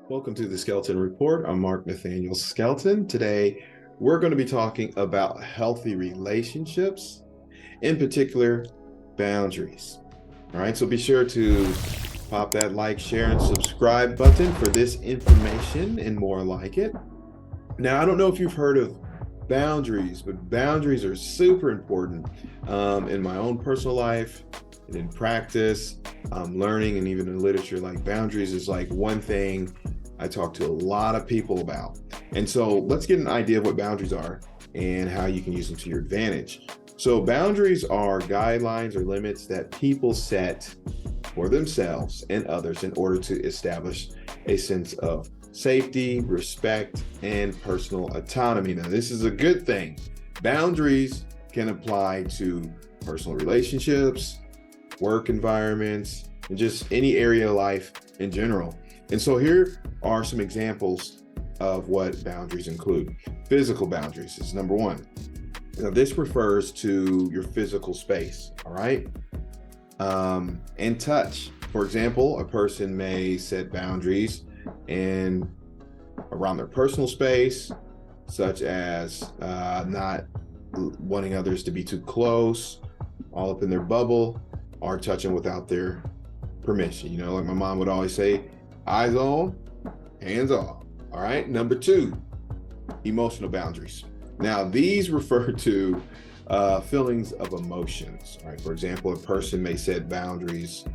Welcome to the Skelton Report. I'm Mark Nathaniel Skelton. Today, we're going to be talking about healthy relationships, in particular, boundaries. All right, so be sure to pop that like, share, and subscribe button for this information and more like it. Now, I don't know if you've heard of boundaries, but boundaries are super important in my own personal life and in practice, learning, and even in literature. Like boundaries is like one thing I talk to a lot of people about. And so let's get an idea of what boundaries are and how you can use them to your advantage. So boundaries are guidelines or limits that people set for themselves and others in order to establish a sense of safety, respect, and personal autonomy. Now, this is a good thing. Boundaries can apply to personal relationships, work environments, and just any area of life in general. And so here are some examples of what boundaries include. Physical boundaries is number one. Now, this refers to your physical space, all right? And touch. For example, a person may set boundaries and around their personal space, such as not wanting others to be too close, all up in their bubble, or touching without their permission. You know, like my mom would always say, eyes on, hands off. All right. Number two, emotional boundaries. Now, these refer to feelings of emotions. All right. For example, a person may set boundaries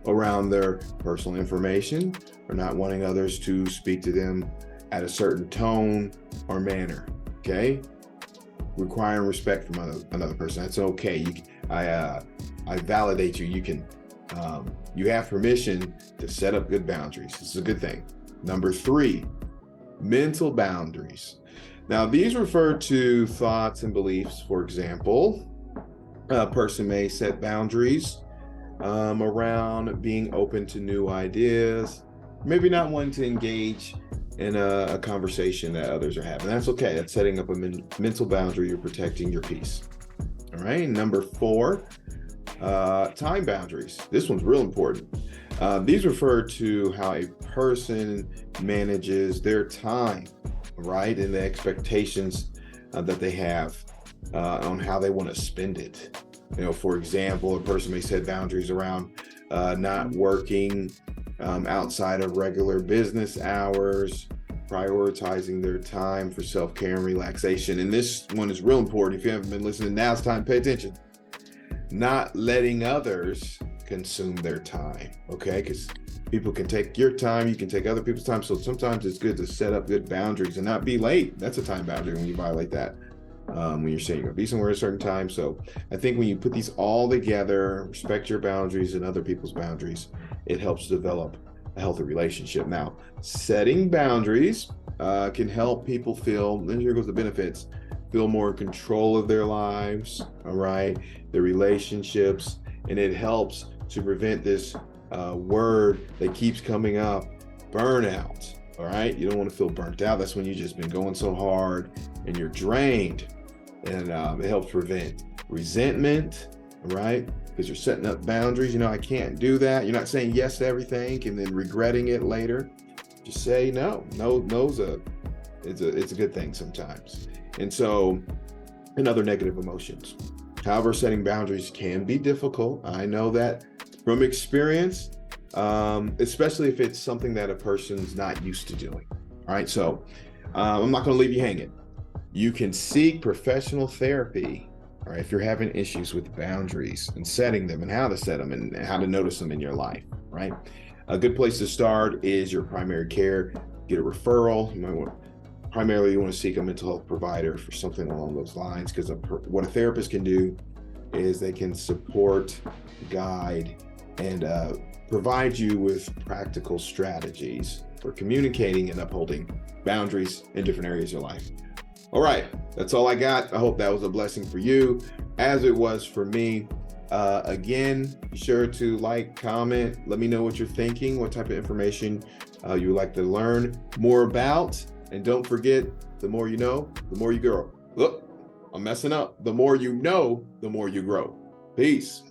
around their personal information or not wanting others to speak to them at a certain tone or manner. Okay. Requiring respect from another person. That's okay. I validate you. You can, you have permission to set up good boundaries. This is a good thing. Number three, mental boundaries. Now, these refer to thoughts and beliefs. For example, a person may set boundaries around being open to new ideas, maybe not wanting to engage in a conversation that others are having. That's okay. That's setting up a mental boundary. You're protecting your peace. All right. Number four, time boundaries. This one's real important. These refer to how a person manages their time, right? And the expectations that they have on how they want to spend it. You know, for example, a person may set boundaries around not working outside of regular business hours, prioritizing their time for self-care and relaxation. And this one is real important. If you haven't been listening, now's the time, pay attention. Not letting others consume their time, okay? Because people can take your time, you can take other people's time. So sometimes it's good to set up good boundaries and not be late. That's a time boundary when you violate that. When you're saying you're gonna be somewhere at a certain time. So I think when you put these all together, respect your boundaries and other people's boundaries, it helps develop a healthy relationship. Now, setting boundaries can help people feel, and here goes the benefits, feel more in control of their lives, all right, their relationships, and it helps to prevent this word that keeps coming up, burnout, all right? You don't want to feel burnt out. That's when you've just been going so hard and you're drained, and it helps prevent resentment, all right? Because you're setting up boundaries. You know, I can't do that. You're not saying yes to everything and then regretting it later. Just say no. No's it's a good thing sometimes. And so, and other negative emotions. However, setting boundaries can be difficult. I know that from experience, especially if it's something that a person's not used to doing. All right, so I'm not going to leave you hanging. You can seek professional therapy, all right, if you're having issues with boundaries and setting them and how to set them and how to notice them in your life, right? A good place to start is your primary care. Get a referral. You might want primarily you want to seek a mental health provider for something along those lines, because what a therapist can do is they can support, guide, and provide you with practical strategies for communicating and upholding boundaries in different areas of your life. All right, that's all I got. I hope that was a blessing for you, as it was for me. Again, be sure to like, comment, let me know what you're thinking, what type of information you would like to learn more about. And don't forget, the more you know, the more you grow. Look, I'm messing up. The more you know, the more you grow. Peace.